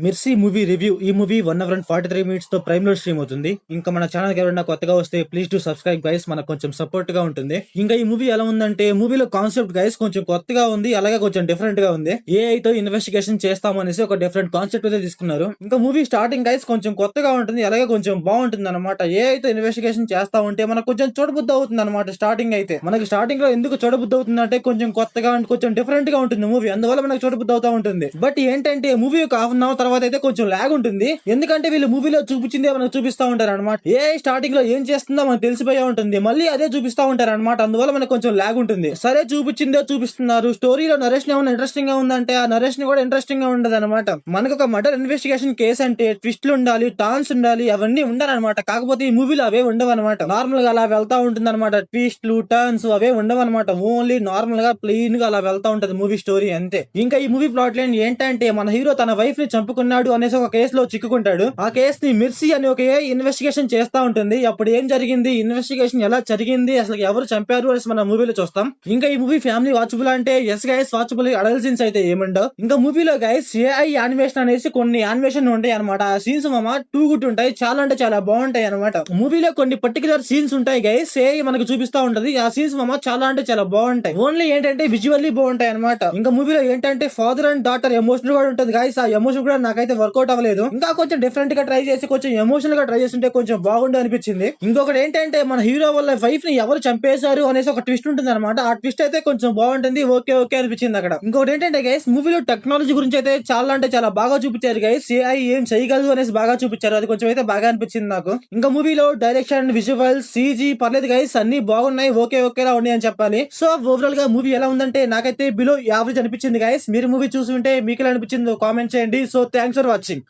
Mercy movie review. ఈ movie 1 hour and 43 minutes తో prime లో స్ట్రీమ్ అవుతుంది. ఇంకా మన ఛానల్ కి ఎవరైనా కొత్తగా వస్తే ప్లీజ్ టు సబ్స్క్రైబ్ గైస్, మనకు కొంచెం సపోర్ట్ గా ఉంటుంది. ఇంకా ఈ మూవీ ఎలా ఉందంటే, మూవీలో కాన్సెప్ట్ గైస్ కొంచెం కొత్తగా ఉంది, అలాగే కొంచెం డిఫరెంట్ గా ఉంది. ఏఐ తో ఇన్వెస్టిగేషన్ చేస్తామనేసి ఒక డిఫరెంట్ కాన్సెప్ట్ అయితే తీసుకున్నారు. ఇంకా మూవీ స్టార్టింగ్ గైస్ కొంచెం కొత్తగా ఉంటుంది, అలాగే కొంచెం బాగుంటుంది అనమాట. ఏఐ తో ఇన్వెస్టిగేషన్ చేస్తా ఉంటే మనకు కొంచెం చూడబుద్ధి అవుతుంది అనమాట. స్టార్టింగ్ అయితే మనకి స్టార్టింగ్ లో ఎందుకు చూడబుద్ధి అవుతుంది అంటే, కొంచెం కొత్తగా అండ్ కొంచెం డిఫరెంట్ గా ఉంటుంది మూవీ, అందువల్ల మనకు చూడబుద్ధి అవుతా ఉంటుంది. బట్ ఏంటంటే మూవీ ఒక హాఫ్ అన్ అవర్ తర్వాత అయితే కొంచెం లాగ్ ఉంటుంది. ఎందుకంటే వీళ్ళు మూవీలో చూపించిందే మనకు చూపిస్తా ఉంటారు అనమాట. ఏ స్టార్టింగ్ లో ఏం చేస్తుందో మనకు తెలిసిపోయే ఉంటుంది, మళ్ళీ అదే చూపిస్తా ఉంటారు అనమాట. అందువల్ల మనకు కొంచెం లాగ్ ఉంటుంది. సరే చూపించిందే చూపిస్తున్నారు, స్టోరీలో నరేషన్ ఏమైనా ఇంట్రెస్టింగ్ గా ఉందంటే ఆ నరేషన్ కూడా ఇంట్రెస్టింగ్ గా ఉండదు అనమాట. మనకు ఒక మర్డర్ ఇన్వెస్టిగేషన్ కేసు అంటే ట్విస్ట్లు ఉండాలి, టాన్స్ ఉండాలి, అవన్నీ ఉండాలన్నమాట. కాకపోతే ఈ మూవీలో అవే ఉండవు అనమాట. నార్మల్ గా అలా వెళ్తా ఉంటుంది అనమాట. ట్విస్ట్లు టర్న్స్ అవే ఉండవు అనమాట. ఓన్లీ నార్మల్ గా ప్లెయిన్ గా అలా వెళ్తా ఉంటది మూవీ స్టోరీ అంతే. ఇంకా ఈ మూవీ ప్లాట్ లైన్ ఏంటంటే, మన హీరో తన వైఫ్ ని చంపుకున్నాడు అనేసి ఒక కేసులో చిక్కుకుంటాడు. ఆ కేసు ని మిర్సీ అని ఒక ఇన్వెస్టిగేషన్ చేస్తా ఉంటుంది. అప్పుడు ఏం జరిగింది, ఇన్వెస్టిగేషన్ ఎలా జరిగింది, అసలు ఎవరు చంపారు అనేసి మన మూవీలో చూస్తాం. ఇంకా ఈ మూవీ ఫ్యామిలీ వాచబుల్ అంటే yes guys watchable, adult scenes అయితే ఏముండవు. ఇంకా మూవీలో గైస్ ఏఐ యానిమేషన్ అనేసి కొన్ని యానిమేషన్ ఉంటాయి అనమాట. ఆ సీన్స్ మామ టూ గుడ్ ఉంటాయి, చాలా అంటే చాలా బాగుంటాయి అనమాట. మూవీలో కొన్ని పర్టికులర్ సీన్స్ ఉంటాయి గైస్, ఏఐ మనకు చూపిస్తా ఉంటది. ఆ సీన్స్ మామ చాలా అంటే చాలా బాగుంటాయి. ఓన్లీ ఏంటంటే విజువల్లీ బాగుంటాయి అనమాట. ఇంకా మూవీలో ఏంటంటే ఫాదర్ అండ్ డాటర్ ఎమోషనల్ కూడా ఉంటుంది గైస్. ఆ ఎమోషన్ కూడా నాకైతే వర్కౌట్ అవ్వలేదు. ఇంకా కొంచెం డిఫరెంట్ గా ట్రై చేసి కొంచెం ఎమోషనల్ గా ట్రై చేస్తుంటే కొంచెం బాగుండే అనిపించింది. ఇంకొకటి ఏంటంటే, మన హీరో వాళ్ళ వైఫ్ ని ఎవరు చంపేశారు అనేసి ఒక ట్విస్ట్ ఉంటుంది అనమాట. ఆ ట్విస్ట్ అయితే కొంచెం బాగుంటుంది, ఓకే ఓకే అనిపించింది అక్కడ. ఇంకొకటి ఏంటంటే గైస్, మూవీలో టెక్నాలజీ గురించి అయితే చాలా అంటే చాలా బాగా చూపించారు గైస్. ఏఐ ఏం చేయగలదు అనేసి బాగా చూపించారు, అది కొంచెం అయితే బాగా అనిపించింది నాకు. ఇంకా మూవీలో డైరెక్షన్, విజువల్స్, సీజీ పర్లేదు గైస్, అన్ని బాగున్నాయి, ఓకే ఓకేలా ఉన్నాయి అని చెప్పాలి. సో ఓవరాల్ గా మూవీ ఎలా ఉందంటే, నాకైతే బిలో యావరేజ్ అనిపించింది గైస్. మీరు మూవీ చూసి ఉంటే మీకు ఎలా అనిపించిందో కామెంట్ చేయండి. So thanks for watching.